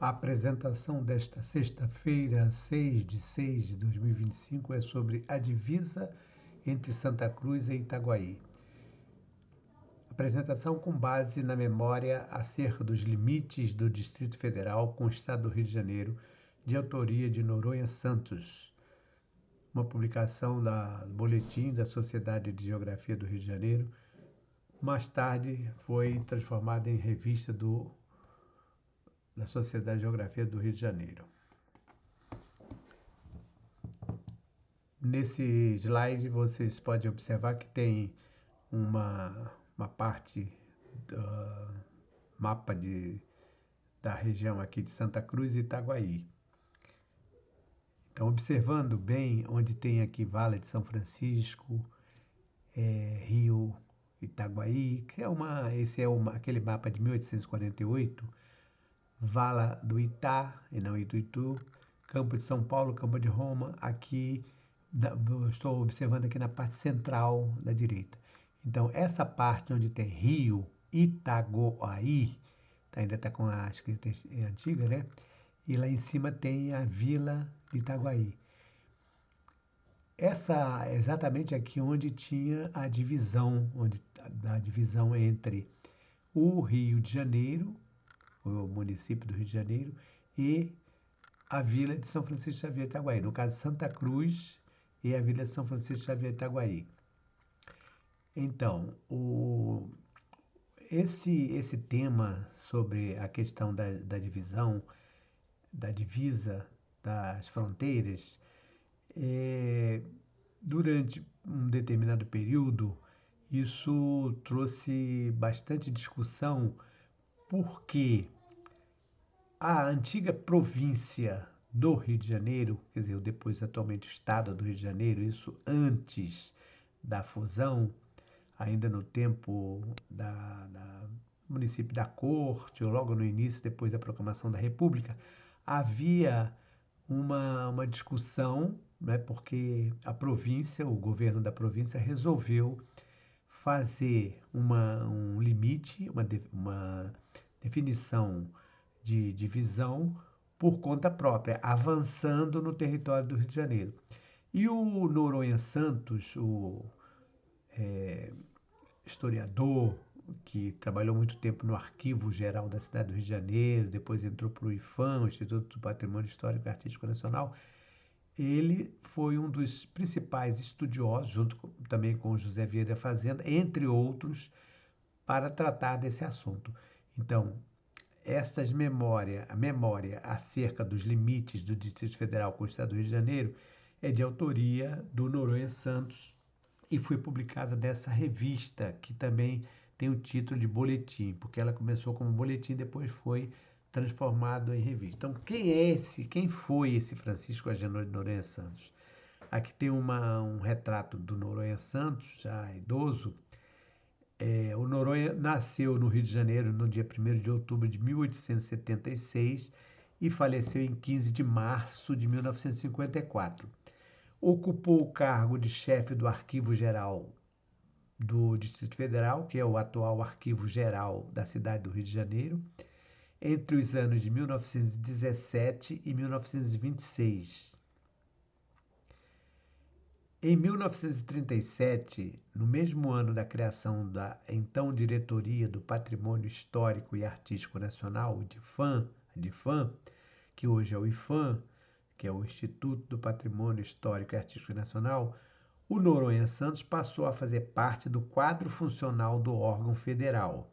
A apresentação desta sexta-feira, 6/6/2025, é sobre a divisa entre Santa Cruz e Itaguaí. Apresentação com base na memória acerca dos limites do Distrito Federal com o Estado do Rio de Janeiro, de autoria de Noronha Santos. Uma publicação do Boletim da Sociedade de Geografia do Rio de Janeiro. Mais tarde foi transformada em revista da Sociedade de Geografia do Rio de Janeiro. Nesse slide vocês podem observar que tem uma parte do mapa da região aqui de Santa Cruz e Itaguaí. Então, observando bem onde tem aqui Vale de São Francisco, Rio Itaguaí, que esse é aquele mapa de 1848, Vala do Itá, e não Ituitu, Campo de São Paulo, Campo de Roma, aqui, estou observando aqui na parte central da direita. Então, essa parte onde tem Rio Itaguaí, ainda está com a escrita antiga, né? E lá em cima tem a Vila Itaguaí. Essa é exatamente aqui onde tinha a divisão entre o Rio de Janeiro, o município do Rio de Janeiro, e a Vila de São Francisco Xavier Itaguaí. No caso, Santa Cruz e a Vila de São Francisco Xavier Itaguaí. Então, esse tema sobre a questão da divisão, da divisa das fronteiras, durante um determinado período, isso trouxe bastante discussão, porque a antiga província do Rio de Janeiro, quer dizer, depois atualmente o estado do Rio de Janeiro, isso antes da fusão, ainda no tempo da município da Corte, ou logo no início, depois da proclamação da República, havia uma discussão, né, porque a província, o governo da província resolveu fazer um limite, uma definição de divisão por conta própria, avançando no território do Rio de Janeiro. E o Noronha Santos, o historiador que trabalhou muito tempo no Arquivo Geral da cidade do Rio de Janeiro, depois entrou para o IPHAN, o Instituto do Patrimônio Histórico e Artístico Nacional, ele foi um dos principais estudiosos, também com José Vieira Fazenda, entre outros, para tratar desse assunto. Então, a memória acerca dos limites do Distrito Federal com o Estado do Rio de Janeiro é de autoria do Noronha Santos e foi publicada nessa revista, que também tem o título de Boletim, porque ela começou como boletim, depois foi transformado em revista. Então, quem foi esse Francisco Agenor de Noronha Santos? Aqui tem um retrato do Noronha Santos, já idoso. O Noronha nasceu no Rio de Janeiro no dia 1º de outubro de 1876 e faleceu em 15 de março de 1954. Ocupou o cargo de chefe do Arquivo Geral do Distrito Federal, que é o atual Arquivo Geral da cidade do Rio de Janeiro, entre os anos de 1917 e 1926. Em 1937, no mesmo ano da criação da então Diretoria do Patrimônio Histórico e Artístico Nacional, DIFAM, que hoje é o IPHAN, que é o Instituto do Patrimônio Histórico e Artístico Nacional, o Noronha Santos passou a fazer parte do quadro funcional do órgão federal.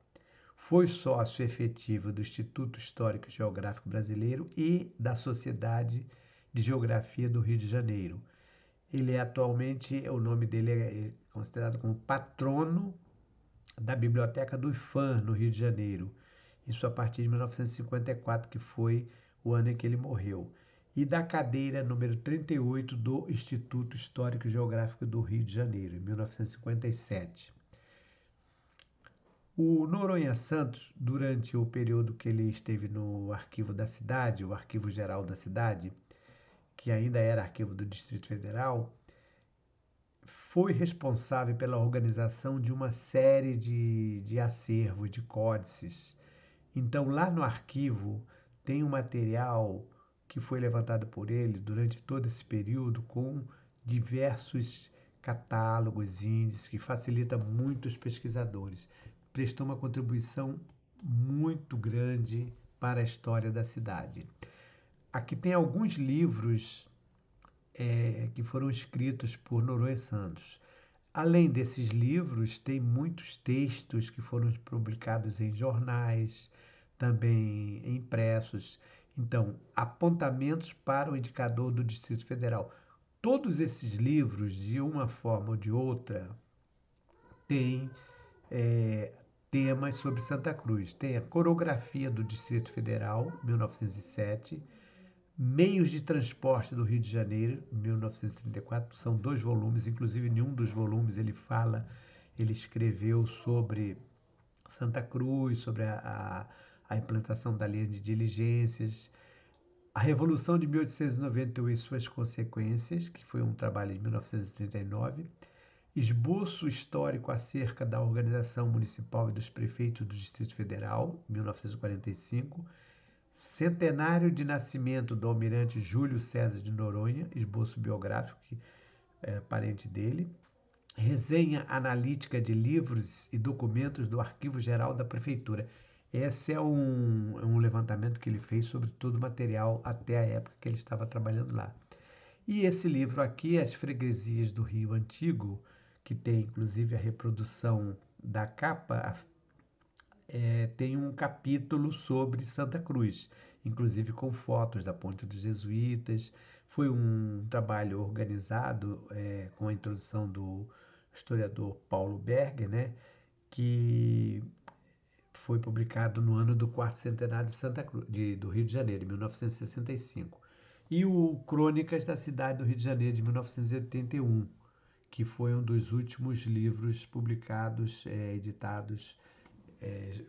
Foi sócio efetivo do Instituto Histórico e Geográfico Brasileiro e da Sociedade de Geografia do Rio de Janeiro. O nome dele é considerado como patrono da Biblioteca do IPHAN, no Rio de Janeiro. Isso a partir de 1954, que foi o ano em que ele morreu. E da cadeira número 38 do Instituto Histórico e Geográfico do Rio de Janeiro, em 1957. O Noronha Santos, durante o período que ele esteve no arquivo da cidade, o Arquivo Geral da cidade, que ainda era arquivo do Distrito Federal, foi responsável pela organização de uma série de acervos, de códices. Então, lá no arquivo tem um material que foi levantado por ele durante todo esse período com diversos catálogos, índices, que facilita muito os pesquisadores. Prestou uma contribuição muito grande para a história da cidade. Aqui tem alguns livros que foram escritos por Noronha Santos. Além desses livros, tem muitos textos que foram publicados em jornais, também impressos. Então, apontamentos para o indicador do Distrito Federal. Todos esses livros, de uma forma ou de outra, têm é, temas sobre Santa Cruz. Tem a Coreografia do Distrito Federal, 1907, Meios de Transporte do Rio de Janeiro, 1934, são 2 volumes, inclusive em um dos volumes ele escreveu sobre Santa Cruz, sobre a implantação da linha de diligências, a Revolução de 1891 e suas consequências, que foi um trabalho em 1939, Esboço histórico acerca da organização municipal e dos prefeitos do Distrito Federal, 1945, Centenário de nascimento do almirante Júlio César de Noronha, esboço biográfico, que é parente dele. Resenha analítica de livros e documentos do Arquivo Geral da Prefeitura. Esse é um levantamento que ele fez sobre todo o material até a época que ele estava trabalhando lá. E esse livro aqui, As Freguesias do Rio Antigo, que tem inclusive a reprodução da capa, tem um capítulo sobre Santa Cruz, inclusive com fotos da Ponte dos Jesuítas. Foi um trabalho organizado com a introdução do historiador Paulo Berger, né, que foi publicado no ano do quarto centenário de Santa Cruz, do Rio de Janeiro, em 1965. E o Crônicas da Cidade do Rio de Janeiro, de 1981, que foi um dos últimos livros publicados, editados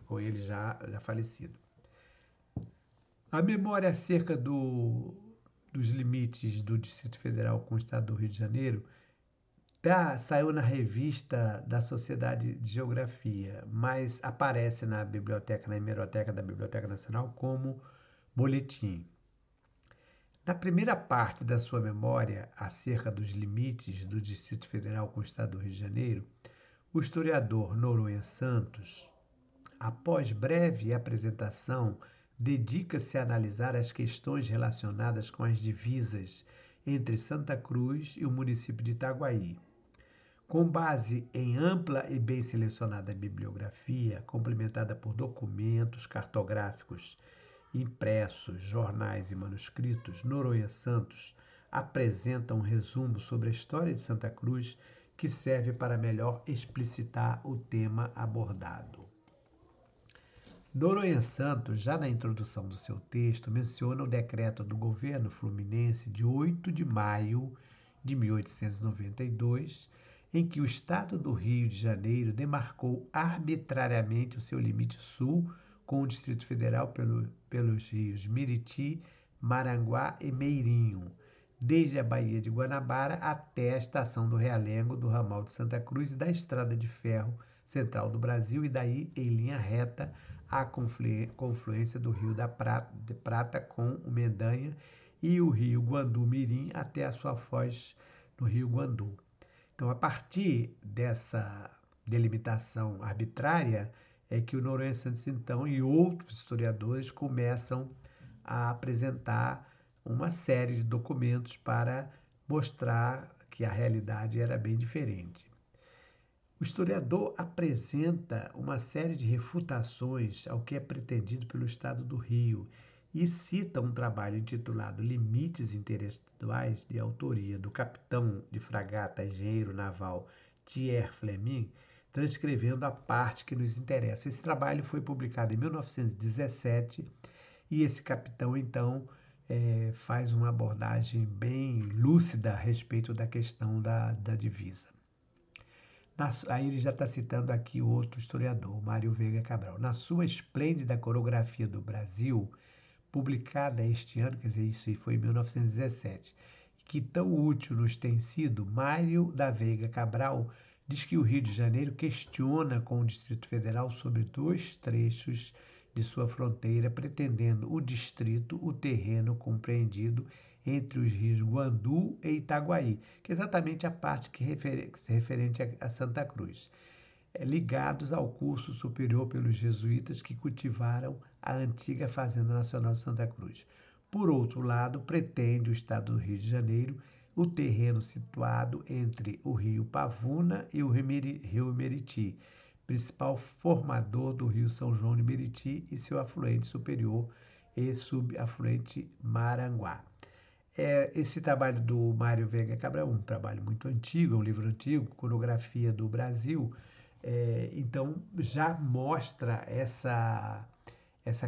com ele já falecido. A memória acerca dos limites do Distrito Federal com o Estado do Rio de Janeiro saiu na revista da Sociedade de Geografia, mas aparece na hemeroteca da Biblioteca Nacional como boletim. Na primeira parte da sua memória acerca dos limites do Distrito Federal com o Estado do Rio de Janeiro, o historiador Noronha Santos, após breve apresentação, dedica-se a analisar as questões relacionadas com as divisas entre Santa Cruz e o município de Itaguaí. Com base em ampla e bem selecionada bibliografia, complementada por documentos cartográficos impressos, jornais e manuscritos, Noronha Santos apresenta um resumo sobre a história de Santa Cruz que serve para melhor explicitar o tema abordado. Noronha Santos, já na introdução do seu texto, menciona o decreto do governo fluminense de 8 de maio de 1892, em que o Estado do Rio de Janeiro demarcou arbitrariamente o seu limite sul com o Distrito Federal pelos rios Miriti, Maranguá e Meirinho, desde a Baía de Guanabara até a estação do Realengo, do ramal de Santa Cruz e da Estrada de Ferro Central do Brasil, e daí em linha reta a confluência do Rio de Prata com o Mendanha e o rio Guandu-Mirim até a sua foz no rio Guandu. Então, a partir dessa delimitação arbitrária, é que o Noronha Santos, então, e outros historiadores começam a apresentar uma série de documentos para mostrar que a realidade era bem diferente. O historiador apresenta uma série de refutações ao que é pretendido pelo Estado do Rio e cita um trabalho intitulado Limites Intelectuais, de autoria do capitão de fragata engenheiro naval Thierry Fleming, transcrevendo a parte que nos interessa. Esse trabalho foi publicado em 1917 e esse capitão, então, faz uma abordagem bem lúcida a respeito da questão da divisa. Aí ele já está citando aqui outro historiador, Mário Veiga Cabral. Na sua esplêndida Coreografia do Brasil, publicada este ano, quer dizer, isso aí foi em 1917, que tão útil nos tem sido, Mário da Veiga Cabral diz que o Rio de Janeiro questiona com o Distrito Federal sobre 2 trechos de sua fronteira, pretendendo o distrito, o terreno compreendido entre os rios Guandu e Itaguaí, que é exatamente a parte que se referente a Santa Cruz, ligados ao curso superior pelos jesuítas que cultivaram a antiga Fazenda Nacional de Santa Cruz. Por outro lado, pretende o estado do Rio de Janeiro o terreno situado entre o rio Pavuna e o rio Meriti, principal formador do rio São João de Meriti e seu afluente superior e subafluente Maranguá. Esse trabalho do Mário Veiga Cabral é um trabalho muito antigo, é um livro antigo, Coreografia do Brasil. Então já mostra essa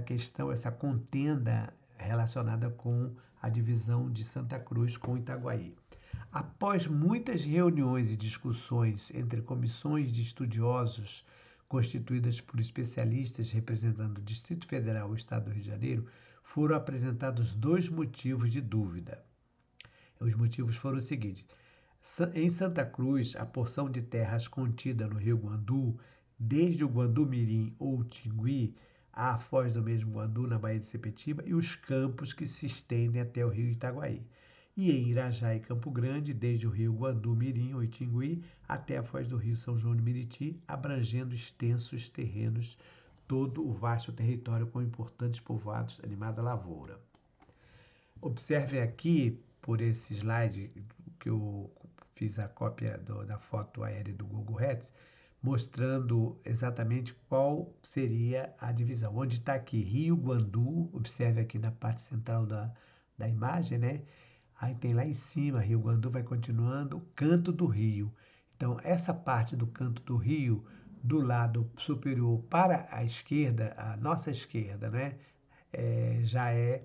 questão, essa contenda relacionada com a divisão de Santa Cruz com Itaguaí. Após muitas reuniões e discussões entre comissões de estudiosos constituídas por especialistas representando o Distrito Federal e o Estado do Rio de Janeiro, foram apresentados dois motivos de dúvida. Os motivos foram os seguintes: em Santa Cruz, a porção de terras contida no rio Guandu, desde o Guandu-Mirim ou Tingui à foz do mesmo Guandu, na Baía de Sepetiba, e os campos que se estendem até o rio Itaguaí. E em Irajá e Campo Grande, desde o rio Guandu-Mirim ou Itingui até a foz do rio São João de Meriti, abrangendo extensos terrenos, todo o vasto território com importantes povoados, animada lavoura. Observem aqui, por esse slide que eu fiz a cópia da foto aérea do Google Earth, mostrando exatamente qual seria a divisão. Onde está aqui Rio Guandu, observe aqui na parte central da imagem, né? Aí tem lá em cima, Rio Guandu vai continuando, Canto do Rio. Então, essa parte do Canto do Rio, do lado superior para a esquerda, a nossa esquerda, né? Já é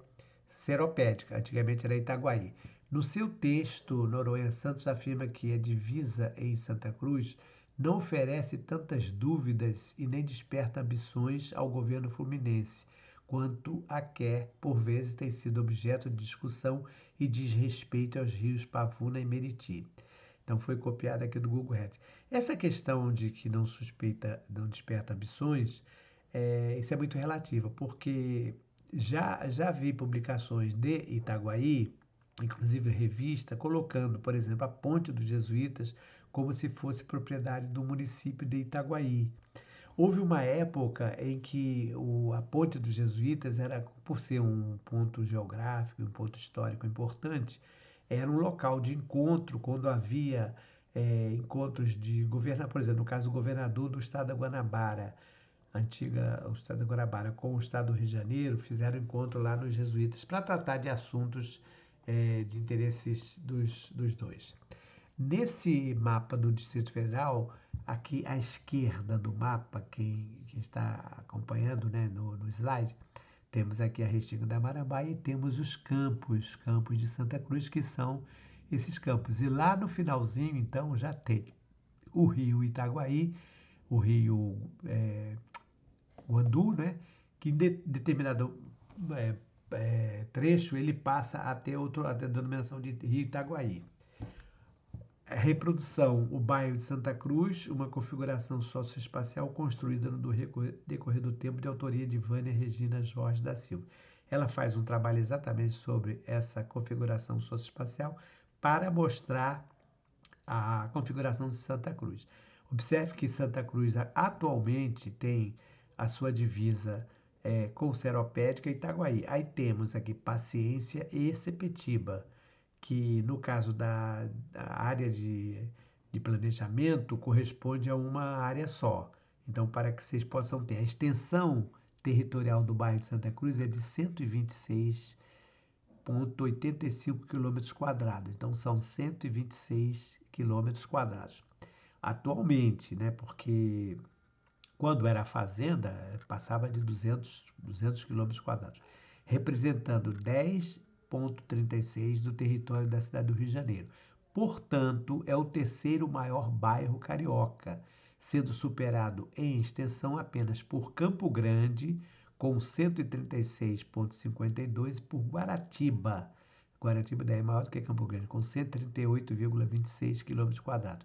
Seropédica, antigamente era Itaguaí. No seu texto, Noronha Santos afirma que a divisa em Santa Cruz não oferece tantas dúvidas e nem desperta ambições ao governo fluminense, quanto a que, por vezes, tem sido objeto de discussão e diz respeito aos rios Pavuna e Meriti. Então foi copiado aqui do Google Earth. Essa questão de que não desperta ambições, isso é muito relativo, porque já vi publicações de Itaguaí, inclusive revista, colocando, por exemplo, a Ponte dos Jesuítas como se fosse propriedade do município de Itaguaí. Houve uma época em que a Ponte dos Jesuítas era, por ser um ponto geográfico, um ponto histórico importante, era um local de encontro quando havia encontros de governador, por exemplo, no caso, o governador do estado da Guanabara, o estado da Guanabara com o estado do Rio de Janeiro, fizeram encontro lá nos jesuítas para tratar de assuntos de interesses dos dois. Nesse mapa do Distrito Federal, aqui à esquerda do mapa, quem está acompanhando, né, no slide, temos aqui a Restinga da Marabá e temos os campos de Santa Cruz, que são esses campos. E lá no finalzinho, então, já tem o rio Itaguaí, o rio Guandu, né, que em determinado trecho ele passa a ter a denominação de rio Itaguaí. A reprodução, o bairro de Santa Cruz, uma configuração socioespacial construída no decorrer do tempo, de autoria de Vânia Regina Jorge da Silva. Ela faz um trabalho exatamente sobre essa configuração socioespacial para mostrar a configuração de Santa Cruz. Observe que Santa Cruz atualmente tem a sua divisa com Seropédica e Itaguaí. Aí temos aqui Paciência e Sepetiba, que no caso da área de planejamento corresponde a uma área só. Então, para que vocês possam ter a extensão territorial do bairro de Santa Cruz é de 126,85 km². Então, são 126 km². Atualmente, né, porque quando era a fazenda, passava de 200 km², representando 10,36 do território da cidade do Rio de Janeiro. Portanto, é o terceiro maior bairro carioca, sendo superado em extensão apenas por Campo Grande, com 136,52, e por Guaratiba. Guaratiba daí é maior do que Campo Grande, com 138,26 km².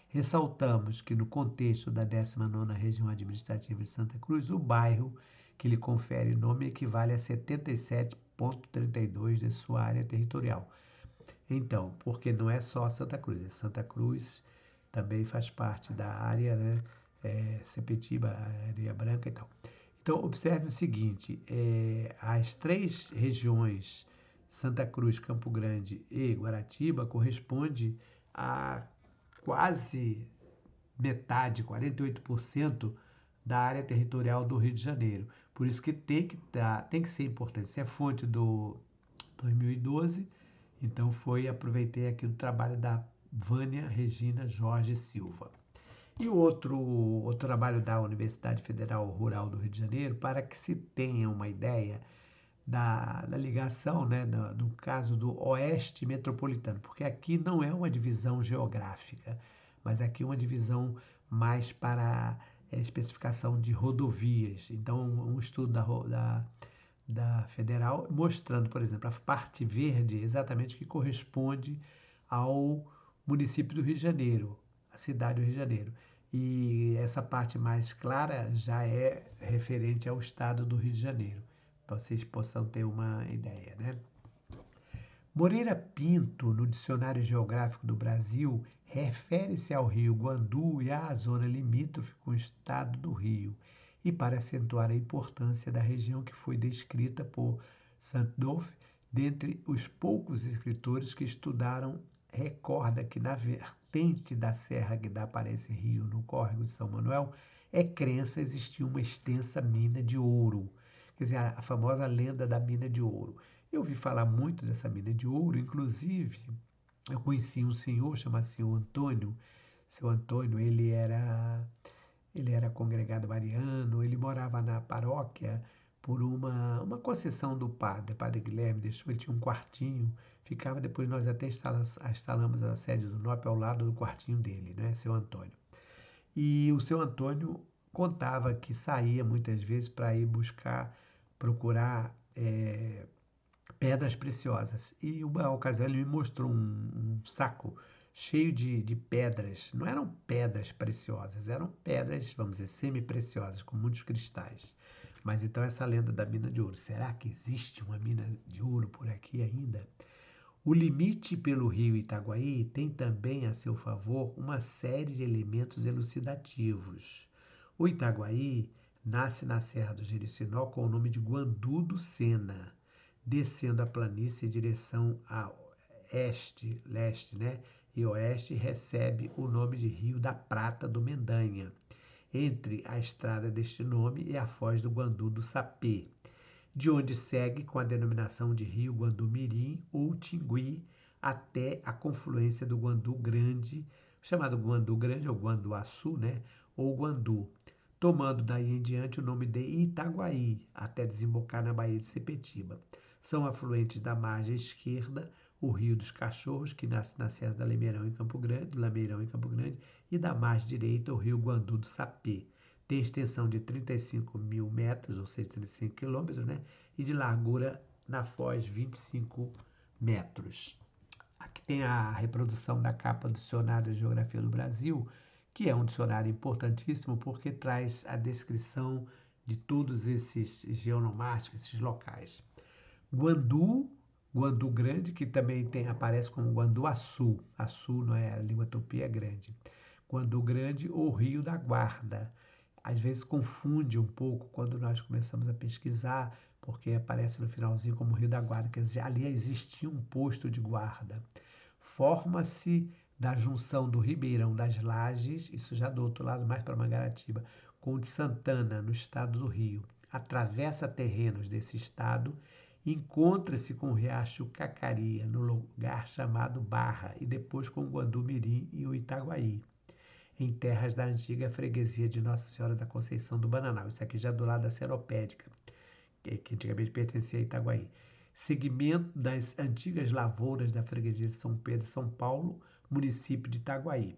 Ressaltamos que no contexto da 19ª região administrativa de Santa Cruz, o bairro que lhe confere nome equivale a 77,32 de sua área territorial. Então, porque não é só Santa Cruz, Santa Cruz também faz parte da área, né? Sepetiba, Areia Branca e tal. Então, observe o seguinte: as 3 regiões, Santa Cruz, Campo Grande e Guaratiba, corresponde a quase metade, 48% da área territorial do Rio de Janeiro. Por isso que tem que ser importante. Isso é fonte do 2012, então aproveitei aqui o trabalho da Vânia Regina Jorge Silva. E outro trabalho da Universidade Federal Rural do Rio de Janeiro, para que se tenha uma ideia da ligação, né, no caso do Oeste Metropolitano, porque aqui não é uma divisão geográfica, mas aqui é uma divisão mais para especificação de rodovias. Então, um estudo da Federal mostrando, por exemplo, a parte verde exatamente que corresponde ao município do Rio de Janeiro, a cidade do Rio de Janeiro. E essa parte mais clara já é referente ao estado do Rio de Janeiro, para vocês possam ter uma ideia, né? Moreira Pinto, no Dicionário Geográfico do Brasil, refere-se ao rio Guandu e à zona limítrofe com o estado do Rio, e para acentuar a importância da região que foi descrita por Saint-Dolph, dentre os poucos escritores que estudaram, recorda que na vertente da serra que dá para esse rio, no córrego de São Manuel, é crença existir uma extensa mina de ouro. Quer dizer, a famosa lenda da mina de ouro. Eu ouvi falar muito dessa mina de ouro, inclusive eu conheci um senhor chamado senhor Antônio. Seu Antônio, ele era congregado mariano, ele morava na paróquia por uma concessão do padre Guilherme, deixou, ele tinha um quartinho, ficava, depois nós até instalamos a sede do NOP ao lado do quartinho dele, né, seu Antônio. E o seu Antônio contava que saía muitas vezes para ir procurar pedras preciosas. E uma ocasião ele me mostrou um saco cheio de pedras. Não eram pedras preciosas, eram pedras, vamos dizer, semi-preciosas, com muitos cristais. Mas então essa lenda da mina de ouro, será que existe uma mina de ouro por aqui ainda? O limite pelo rio Itaguaí tem também a seu favor uma série de elementos elucidativos. O Itaguaí nasce na Serra do Jericinó com o nome de Guandu do Sena, descendo a planície em direção a leste, né? E oeste recebe o nome de Rio da Prata do Mendanha, entre a estrada deste nome e a foz do Guandu do Sapê, de onde segue com a denominação de Rio Guandu-Mirim ou Tingui até a confluência do Guandu Grande, chamado Guandu Grande ou Guanduaçu, né? Ou Guandu, tomando daí em diante o nome de Itaguaí, até desembocar na Baía de Sepetiba. São afluentes da margem esquerda o Rio dos Cachorros, que nasce na Serra da Lameirão em Campo Grande, e da margem direita o Rio Guandu do Sapê. Tem extensão de 35 mil metros, ou seja, 35 quilômetros, né? E de largura na foz 25 metros. Aqui tem a reprodução da capa do Dicionário de Geografia do Brasil, que é um dicionário importantíssimo porque traz a descrição de todos esses geonomáticos, esses locais. Guandu, Guandu Grande, que também aparece como Guanduaçu. Açu não é a língua tupi, é grande. Guandu Grande ou Rio da Guarda. Às vezes confunde um pouco quando nós começamos a pesquisar, porque aparece no finalzinho como Rio da Guarda, quer dizer, ali existia um posto de guarda. Forma-se da junção do Ribeirão das Lajes, isso já do outro lado, mais para Mangaratiba, com o de Santana, no estado do Rio. Atravessa terrenos desse estado, encontra-se com o riacho Cacaria, no lugar chamado Barra, e depois com o Guandu-Mirim e o Itaguaí, em terras da antiga freguesia de Nossa Senhora da Conceição do Bananal. Isso aqui já do lado da Seropédica, que antigamente pertencia a Itaguaí. Segmento das antigas lavouras da freguesia de São Pedro e São Paulo, município de Itaguaí.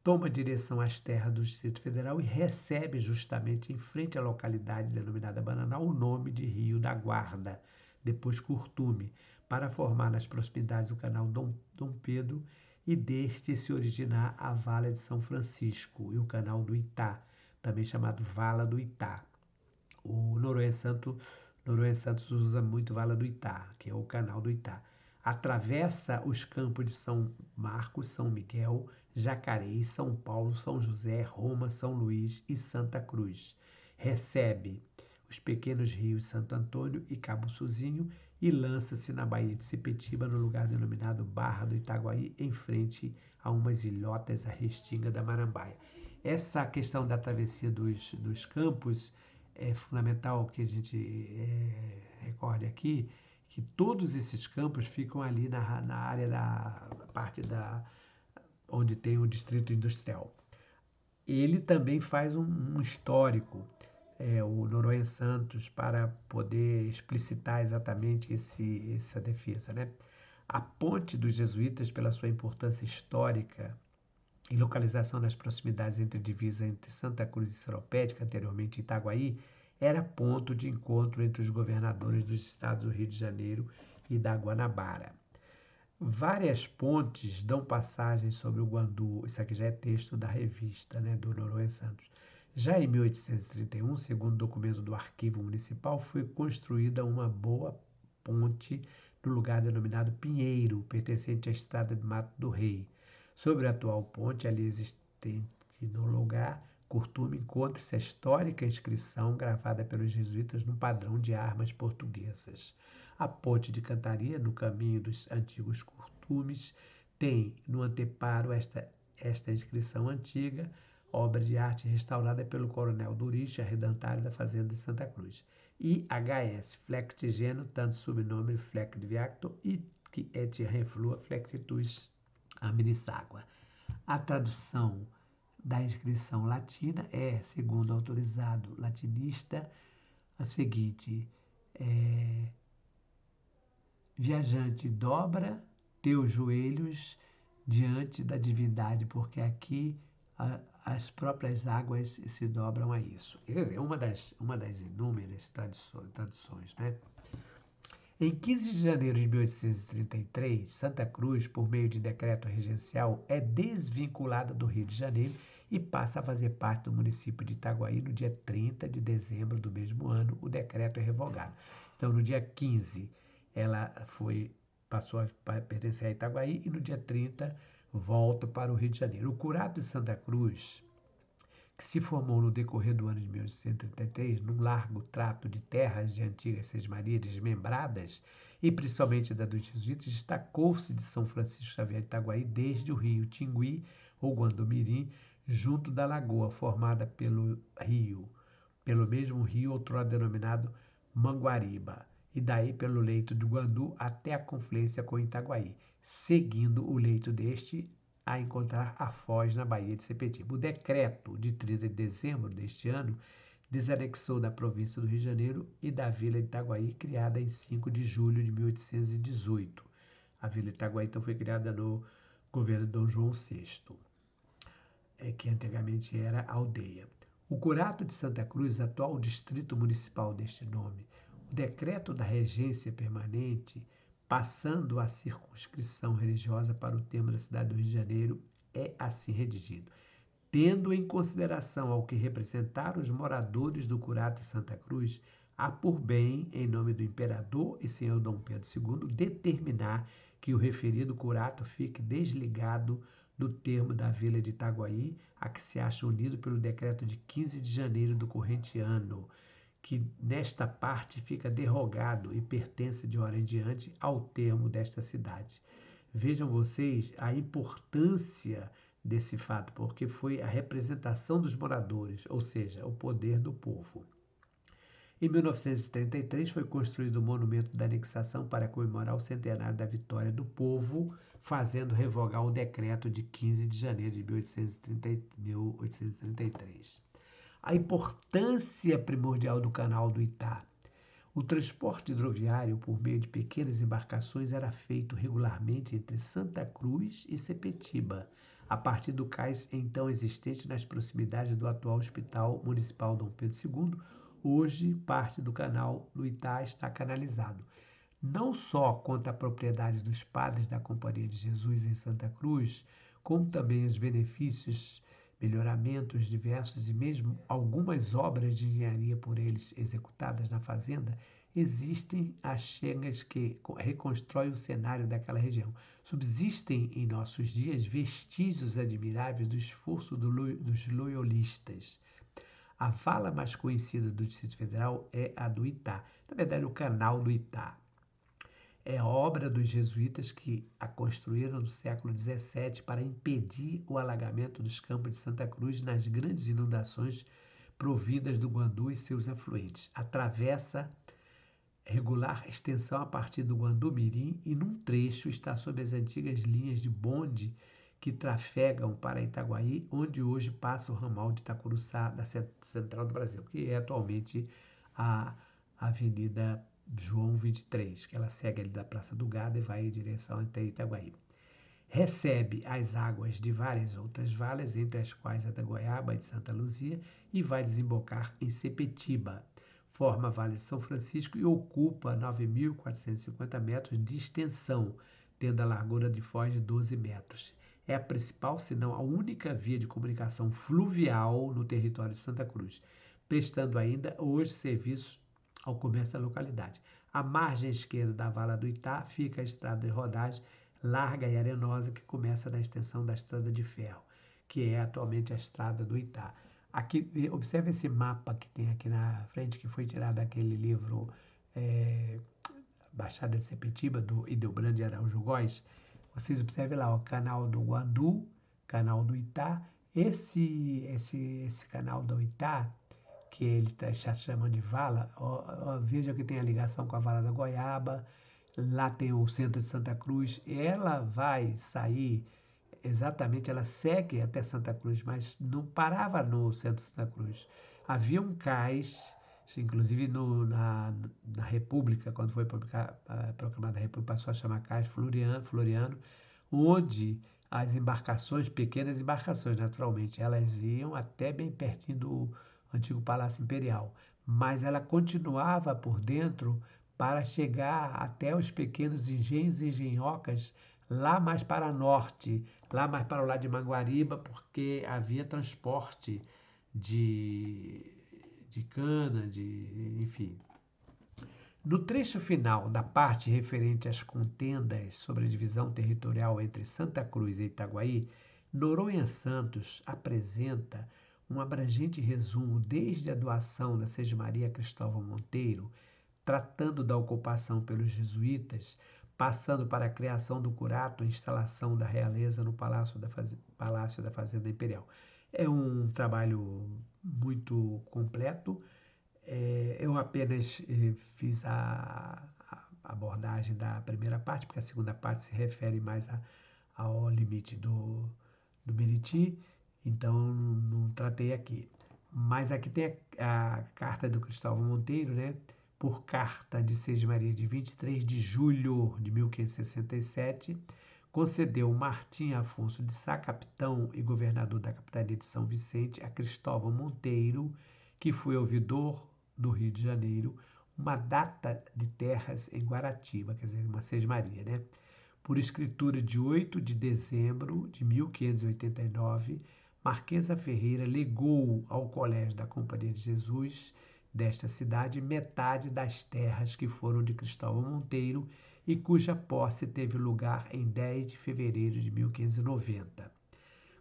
Toma direção às terras do Distrito Federal e recebe justamente em frente à localidade denominada Bananal o nome de Rio da Guarda, depois Curtume, para formar nas proximidades do canal Dom Pedro e deste se originar a Vala de São Francisco e o canal do Itá, também chamado Vala do Itá. O Noronha Santos usa muito Vala do Itá, que é o canal do Itá. Atravessa os campos de São Marcos, São Miguel, Jacareí, São Paulo, São José, Roma, São Luís e Santa Cruz. Recebe os pequenos rios Santo Antônio e Cabo Suzinho e lança-se na Baía de Sepetiba, no lugar denominado Barra do Itaguaí, em frente a umas ilhotas à restinga da Marambaia. Essa questão da travessia dos campos é fundamental que a gente recorde aqui, que todos esses campos ficam ali na área da parte onde tem o distrito industrial. Ele também faz um histórico, o Noronha Santos, para poder explicitar exatamente essa defesa, né? A ponte dos jesuítas, pela sua importância histórica e localização nas proximidades entre a divisa entre Santa Cruz e Seropédica, anteriormente Itaguaí, era ponto de encontro entre os governadores dos estados do Rio de Janeiro e da Guanabara. Várias pontes dão passagem sobre o Guandu. Isso aqui já é texto da revista, né, do Noronha Santos. Já em 1831, segundo documento do Arquivo Municipal, foi construída uma boa ponte no lugar denominado Pinheiro, pertencente à Estrada de Mato do Rei. Sobre a atual ponte ali existente no lugar, Curtume, encontra-se a histórica inscrição gravada pelos jesuítas no padrão de armas portuguesas. A ponte de Cantaria, no caminho dos antigos curtumes, tem no anteparo esta inscrição antiga, obra de arte restaurada pelo coronel Durich, arredentário da fazenda de Santa Cruz. IHS, flectigeno, tanto subnome flec de viacto, e que et reflua flectitus aminissagua. A tradução da inscrição latina é, segundo o autorizado latinista, a seguinte: viajante, dobra teus joelhos diante da divindade, porque aqui as próprias águas se dobram a isso. Quer dizer, uma das inúmeras traduções, né? Em 15 de janeiro de 1833, Santa Cruz, por meio de decreto regencial, é desvinculada do Rio de Janeiro e passa a fazer parte do município de Itaguaí no dia 30 de dezembro do mesmo ano. O decreto é revogado. Então, no dia 15, ela passou a pertencer a Itaguaí e no dia 30 volta para o Rio de Janeiro. O curado de Santa Cruz, que se formou no decorrer do ano de 1833 num largo trato de terras de antigas sesmarias desmembradas e principalmente da dos jesuítas, destacou-se de São Francisco Xavier de Itaguaí desde o rio Tingui ou Guandomirim, junto da lagoa formada pelo mesmo rio outrora denominado Manguariba, e daí pelo leito do Guandu até a confluência com Itaguaí, seguindo o leito deste a encontrar a foz na Baía de Sepetiba. O decreto de 30 de dezembro deste ano desanexou da província do Rio de Janeiro e da Vila de Itaguaí, criada em 5 de julho de 1818. A Vila de Itaguaí então foi criada no governo de Dom João VI, que antigamente era aldeia. O Curato de Santa Cruz, atual distrito municipal deste nome, o decreto da regência permanente, passando a circunscrição religiosa para o termo da cidade do Rio de Janeiro, é assim redigido. Tendo em consideração ao que representaram os moradores do Curato de Santa Cruz, há por bem, em nome do imperador e senhor Dom Pedro II, determinar que o referido Curato fique desligado do termo da Vila de Itaguaí, a que se acha unido pelo decreto de 15 de janeiro do corrente ano, que nesta parte fica derrogado e pertence de hora em diante ao termo desta cidade. Vejam vocês a importância desse fato, porque foi a representação dos moradores, ou seja, o poder do povo. Em 1933 foi construído o monumento da anexação para comemorar o centenário da vitória do povo, fazendo revogar o decreto de 15 de janeiro de 1833. A importância primordial do canal do Itá. O transporte hidroviário por meio de pequenas embarcações era feito regularmente entre Santa Cruz e Sepetiba, a partir do cais então existente nas proximidades do atual Hospital Municipal Dom Pedro II. Hoje, parte do canal do Itá está canalizado. Não só quanto à propriedade dos padres da Companhia de Jesus em Santa Cruz, como também os benefícios melhoramentos diversos e mesmo algumas obras de engenharia por eles executadas na fazenda, existem achegas que reconstroem o cenário daquela região. Subsistem em nossos dias vestígios admiráveis do esforço dos loyolistas. A vala mais conhecida do Distrito Federal é a do Itá. Na verdade, o canal do Itá. É a obra dos jesuítas que a construíram no século XVII para impedir o alagamento dos campos de Santa Cruz nas grandes inundações provindas do Guandu e seus afluentes. Atravessa regular extensão a partir do Guandu-Mirim e num trecho está sob as antigas linhas de bonde que trafegam para Itaguaí, onde hoje passa o ramal de Itacuruçá da Central do Brasil, que é atualmente a Avenida João 23, que ela segue ali da Praça do Gado e vai em direção até Itaguaí. Recebe as águas de várias outras valas, entre as quais a da Goiaba e de Santa Luzia, e vai desembocar em Sepetiba. Forma a Vale de São Francisco e ocupa 9.450 metros de extensão, tendo a largura de foz de 12 metros. É a principal, se não a única via de comunicação fluvial no território de Santa Cruz, prestando ainda hoje serviço ao comércio da localidade. À margem esquerda da Vala do Itá fica a estrada de rodagem larga e arenosa que começa na extensão da estrada de ferro, que é atualmente a estrada do Itá. Aqui, observe esse mapa que tem aqui na frente, que foi tirado daquele livro Baixada de Sepetiba, do Ildebrando de Araújo Góes. Vocês observem lá o canal do Guandu, canal do Itá. Esse canal do Itá, que ele está chamando de vala, veja que tem a ligação com a Vala da Goiaba, lá tem o centro de Santa Cruz, ela vai sair exatamente, ela segue até Santa Cruz, mas não parava no centro de Santa Cruz. Havia um cais, inclusive na República, quando foi proclamada a República, passou a chamar cais Floriano, onde as embarcações, pequenas embarcações, naturalmente, elas iam até bem pertinho do antigo Palácio Imperial, mas ela continuava por dentro para chegar até os pequenos engenhos e engenhocas lá mais para norte, lá mais para o lado de Manguariba, porque havia transporte de cana, enfim. No trecho final da parte referente às contendas sobre a divisão territorial entre Santa Cruz e Itaguaí, Noronha Santos apresenta um abrangente resumo desde a doação da Sesmaria Cristóvão Monteiro, tratando da ocupação pelos jesuítas, passando para a criação do curato e instalação da realeza no Palácio da Fazenda Imperial. É um trabalho muito completo. Eu apenas fiz a abordagem da primeira parte, porque a segunda parte se refere mais ao limite do Meriti, então não tratei aqui. Mas aqui tem a carta do Cristóvão Monteiro, né? Por carta de Sesmaria de 23 de julho de 1567, concedeu Martim Afonso de Sá, capitão e governador da capitania de São Vicente, a Cristóvão Monteiro, que foi ouvidor do Rio de Janeiro, uma data de terras em Guaratiba, quer dizer, uma Sesmaria, né? Por escritura de 8 de dezembro de 1589, Marquesa Ferreira legou ao Colégio da Companhia de Jesus desta cidade metade das terras que foram de Cristóvão Monteiro e cuja posse teve lugar em 10 de fevereiro de 1590.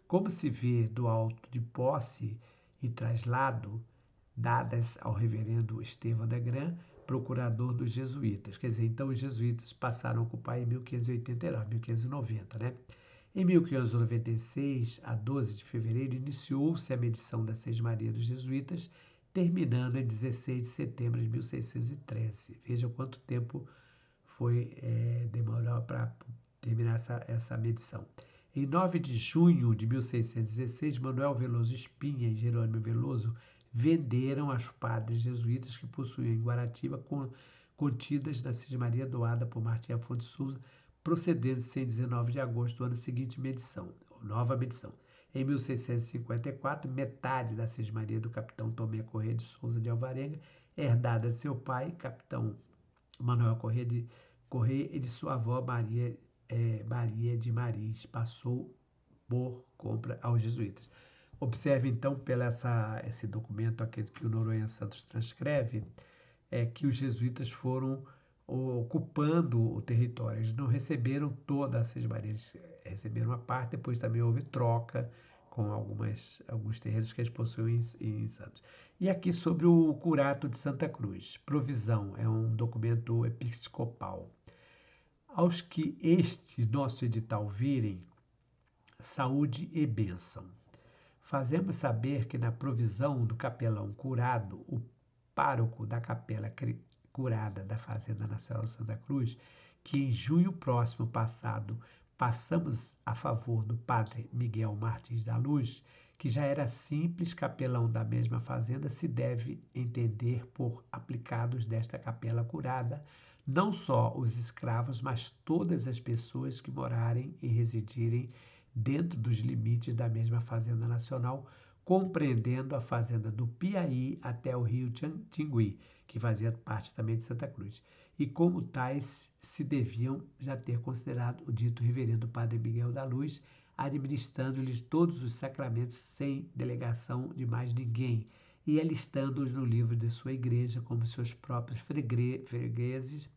Como se vê do auto de posse e traslado dadas ao reverendo Estevão da Gran, procurador dos jesuítas. Quer dizer, então os jesuítas passaram a ocupar em 1589, 1590, né? Em 1596, a 12 de fevereiro, iniciou-se a medição da Sesmaria dos jesuítas, terminando em 16 de setembro de 1613. Veja quanto tempo demorou para terminar essa medição. Em 9 de junho de 1616, Manuel Veloso Espinha e Jerônimo Veloso venderam aos padres jesuítas que possuíam em Guaratiba contidas na Sesmaria doada por Martim Afonso de Souza, procedendo-se em 19 de agosto do ano seguinte, nova medição. Em 1654, metade da Sesmaria do capitão Tomé Corrêa de Souza de Alvarenga, herdada de seu pai, capitão Manuel Corrêa e de sua avó Maria de Maris, passou por compra aos jesuítas. Observe então esse documento, aquele que o Noronha Santos transcreve, que os jesuítas foram ocupando o território. Eles não receberam toda a Sesmaria, eles receberam uma parte, depois também houve troca com alguns terrenos que eles possuem em Santos. E aqui sobre o Curato de Santa Cruz, provisão, é um documento episcopal. Aos que este nosso edital virem, saúde e bênção. Fazemos saber que na provisão do capelão curado, o pároco da capela curada da Fazenda Nacional de Santa Cruz, que em junho próximo passado passamos a favor do padre Miguel Martins da Luz, que já era simples capelão da mesma fazenda, se deve entender por aplicados desta capela curada, não só os escravos, mas todas as pessoas que morarem e residirem dentro dos limites da mesma Fazenda Nacional, compreendendo a Fazenda do Piaí até o Rio Tingui, que fazia parte também de Santa Cruz. E como tais, se deviam já ter considerado o dito reverendo Padre Miguel da Luz, administrando-lhes todos os sacramentos sem delegação de mais ninguém, e alistando-os no livro de sua igreja como seus próprios fregueses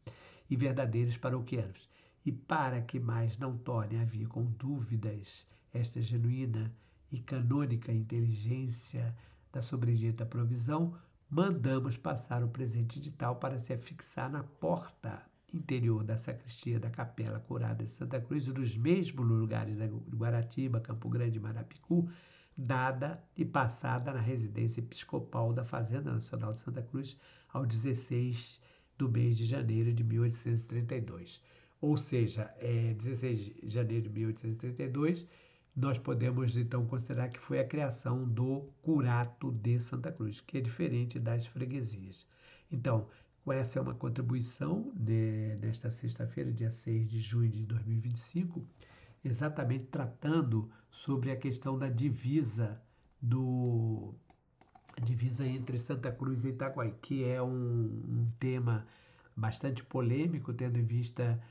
e verdadeiros paroquianos. E para que mais não torne a vir com dúvidas esta genuína e canônica inteligência da sobredita provisão, mandamos passar o presente edital para se afixar na porta interior da sacristia da Capela Curada de Santa Cruz e nos mesmos lugares da Guaratiba, Campo Grande e Marapicu, dada e passada na residência episcopal da Fazenda Nacional de Santa Cruz ao 16 do mês de janeiro de 1832. Ou seja, 16 de janeiro de 1832, nós podemos então considerar que foi a criação do Curato de Santa Cruz, que é diferente das freguesias. Então, essa é uma contribuição nesta sexta-feira, dia 6 de junho de 2025, exatamente tratando sobre a questão da divisa divisa entre Santa Cruz e Itaguaí, que é um tema bastante polêmico, tendo em vista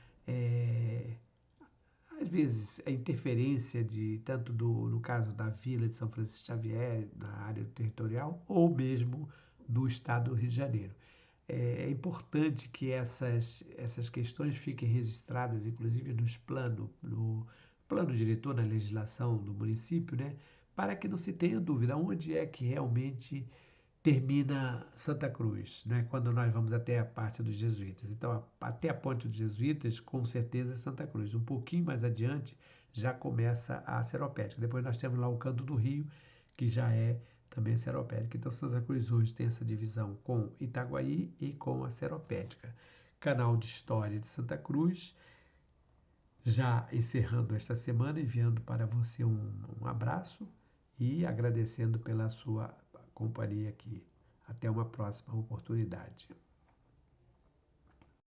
às vezes a interferência de tanto no caso da Vila de São Francisco Xavier na área territorial ou mesmo do Estado do Rio de Janeiro. É importante que essas questões fiquem registradas, inclusive no plano diretor, na legislação do município, né, para que não se tenha dúvida onde é que realmente termina Santa Cruz, né, quando nós vamos até a parte dos jesuítas. Então, até a ponte dos jesuítas, com certeza é Santa Cruz. Um pouquinho mais adiante já começa a Seropédica. Depois nós temos lá o Canto do Rio, que já é também a Seropédica. Então, Santa Cruz hoje tem essa divisão com Itaguaí e com a Seropédica. Canal de História de Santa Cruz, já encerrando esta semana, enviando para você um abraço e agradecendo pela sua companhia aqui. Até uma próxima oportunidade.